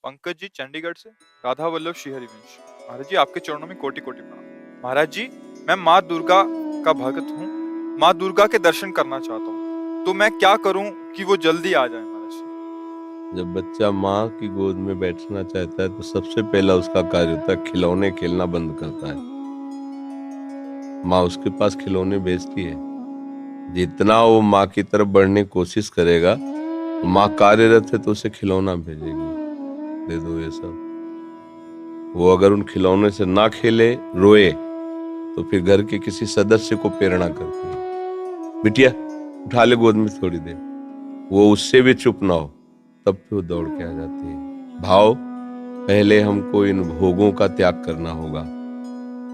पंकज जी चंडीगढ़ से। राधा वल्लभ श्री हरिवंश। महाराज जी आपके चरणों में कोटि कोटि प्रणाम। महाराज जी मैं माँ दुर्गा का भक्त हूँ। माँ दुर्गा के दर्शन करना चाहता हूँ, तो मैं क्या करूँ कि वो जल्दी आ जाए महाराज जी। जब बच्चा माँ की गोद में बैठना चाहता है तो सबसे पहला उसका कार्य होता है खिलौने खेलना बंद करता है। माँ उसके पास खिलौने भेजती है। जितना वो माँ की तरफ बढ़ने की कोशिश करेगा, तो माँ कार्यरत है तो उसे खिलौना भेजेगी, दे दो ये सब। वो अगर उन खिलौने से ना खेले, रोए, तो फिर घर के किसी सदस्य को प्रेरणा करती है, बिटिया उठा ले गोद में थोड़ी देर। वो उससे भी चुप ना हो तब फिर वो दौड़ के आ जाती है। भाव, पहले हमको इन भोगों का त्याग करना होगा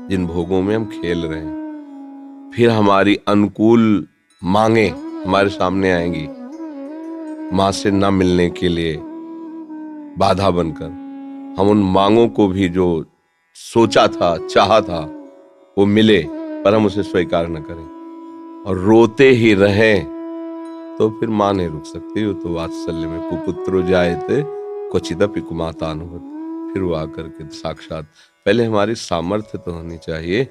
जिन भोगों में हम खेल रहे हैं। फिर हमारी अनुकूल मांगे हमारे सामने आएंगी, माँ से ना मिलने के लिए बाधा बनकर। हम उन मांगों को भी जो सोचा था, चाहा था, वो मिले पर हम उसे स्वीकार न करें और रोते ही रहें, तो फिर माँ नहीं रुक सकती। वो तो वात्सल्य में कुपुत्रो जायते क्वचिदपि कुमातानुवत्। फिर वो आकर के साक्षात, पहले हमारी सामर्थ्य तो होनी चाहिए,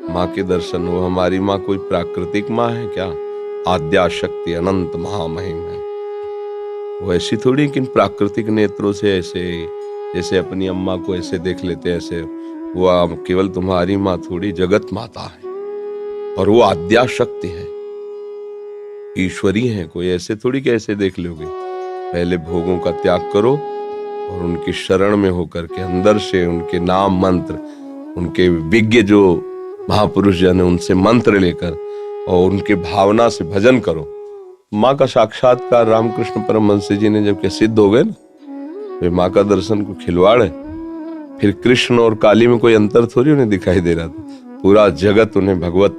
माँ के दर्शन हो। हमारी माँ कोई प्राकृतिक माँ है क्या? आद्या शक्ति अनंत महामहिम है। वो ऐसी थोड़ी कि प्राकृतिक नेत्रों से ऐसे, जैसे अपनी अम्मा को ऐसे देख लेते हैं ऐसे। वो केवल तुम्हारी माँ थोड़ी, जगत माता है और वो आद्या शक्ति है, ईश्वरी है। कोई ऐसे थोड़ी कि ऐसे देख लोगे। पहले भोगों का त्याग करो और उनकी शरण में होकर के अंदर से उनके नाम मंत्र, उनके विज्ञ जो महापुरुष जन है उनसे मंत्र लेकर और उनके भावना से भजन करो। माँ का साक्षात्कार रामकृष्ण परमहंस जी ने जब के सिद्ध हो गए ना, वे माँ का दर्शन को खिलवाड़ है। फिर कृष्ण और काली में कोई अंतर थोड़ी उन्हें दिखाई दे रहा था, पूरा जगत उन्हें भगवत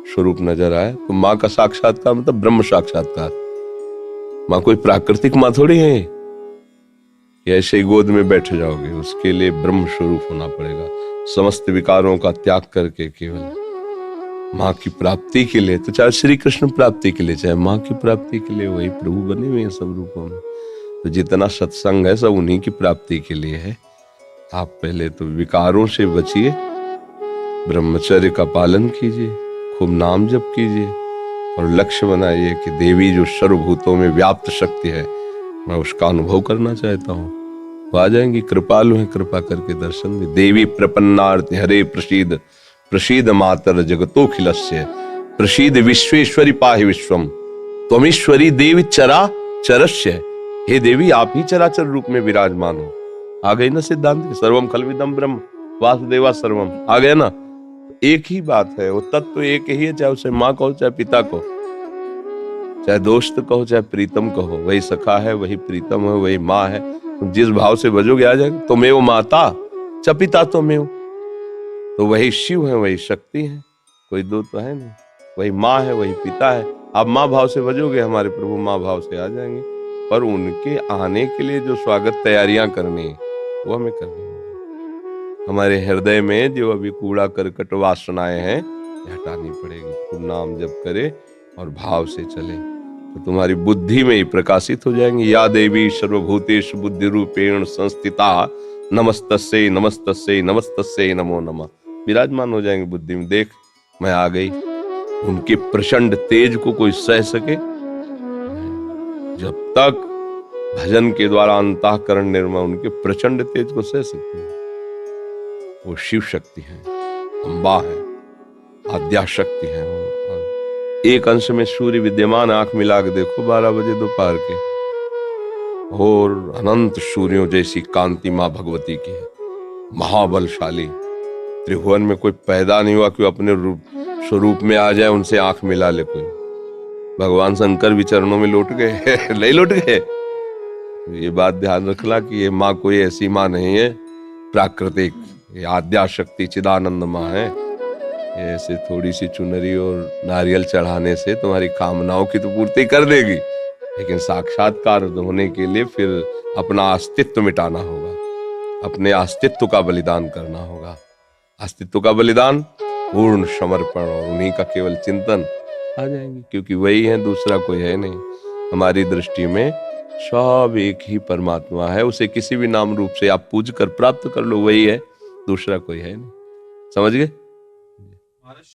स्वरूप नजर आया। तो माँ का साक्षात्कार मतलब ब्रह्म साक्षात्कार। माँ कोई प्राकृतिक माँ थोड़ी है कि ऐसे ही गोद में बैठ जाओगे। उसके लिए ब्रह्म स्वरूप होना पड़ेगा, समस्त विकारों का त्याग करके केवल माँ की प्राप्ति के लिए। तो चाहे श्री कृष्ण प्राप्ति के लिए, चाहे माँ की प्राप्ति के लिए, वही प्रभु बने हुए हैं सब रूपों में। तो जितना सत्संग है सब उन्हीं की प्राप्ति के लिए है। आप पहले तो विकारों से बचिए, ब्रह्मचर्य का पालन कीजिए, खूब नाम जप कीजिए और लक्ष्य बनाइए कि देवी जो सर्वभूतों में व्याप्त शक्ति है, मैं उसका अनुभव करना चाहता हूँ। वो आ जाएंगी, कृपालु है, कृपा करके दर्शन दे। देवी प्रपन्नार्ति हरे प्रसीद, प्रसीद मातर जगतोखिलस्य, प्रसीद विश्वेश्वरी पाहि विश्वम, त्वमीश्वरी देवी चरा चरस्य। हे देवी आप ही चराचर रूप में विराजमान हो। आ गई ना सिद्धांत, सर्वम खलविदम ब्रह्म वासुदेवा सर्वम, आ गया ना। एक ही बात है, वो तत्व तो एक ही है, चाहे उसे माँ कहो चाहे पिता कहो, चाहे दोस्त कहो चाहे प्रीतम कहो। वही सखा है, वही प्रीतम है, वही माँ है। जिस भाव से भजोगे आ जाएगा। तुमेव माता च पिता तुमेव, तो वही शिव है, वही शक्ति है, कोई दो तो है नहीं। वही माँ है, वही पिता है। आप माँ भाव से भजोगे, हमारे प्रभु माँ भाव से आ जाएंगे। पर उनके आने के लिए जो स्वागत तैयारियां करनी है वो हमें करनी होगी। हमारे हृदय में जो अभी कूड़ा करकट वासनाएं हैं हटानी पड़ेगी। खूब नाम जप करे और भाव से चले तो तुम्हारी बुद्धि में ही प्रकाशित हो जाएंगी। या देवी सर्वभूतेषु बुद्धि रूपेण संस्थिता नमस्तस्यै नमस्तस्यै नमस्तस्यै नमो नमः। विराजमान हो जाएंगे बुद्धि में। देख मैं आ गई। उनके प्रचंड तेज को कोई सह सके? जब तक भजन के द्वारा अंतःकरण निर्मल, उनके प्रचंड तेज को सह सकते हैं। वो शिव शक्ति है, अम्बा है, आद्या शक्ति है। एक अंश में सूर्य विद्यमान, आंख मिला के देखो 12 बजे दोपहर के, और अनंत सूर्यों जैसी कांति मां भगवती की है। महाबलशाली, त्रिभुवन में कोई पैदा नहीं हुआ कि अपने स्वरूप में आ जाए, उनसे आंख मिला ले कोई। भगवान शंकर भी चरणों में लौट गए नहीं लौट गए। ये बात ध्यान रखना कि ये माँ कोई ऐसी माँ नहीं है प्राकृतिक, ये आद्या शक्ति चिदानंद माँ है। ऐसे थोड़ी सी चुनरी और नारियल चढ़ाने से तुम्हारी कामनाओं की तो पूर्ति कर देगी, लेकिन साक्षात्कार होने के लिए फिर अपना अस्तित्व मिटाना होगा, अपने अस्तित्व का बलिदान करना होगा। अस्तित्व का बलिदान, पूर्ण समर्पण और उन्हीं का केवल चिंतन, आ जाएंगे। क्योंकि वही है, दूसरा कोई है नहीं हमारी दृष्टि में। सब एक ही परमात्मा है, उसे किसी भी नाम रूप से आप पूज कर प्राप्त कर लो, वही है, दूसरा कोई है नहीं। समझ गए? महाराज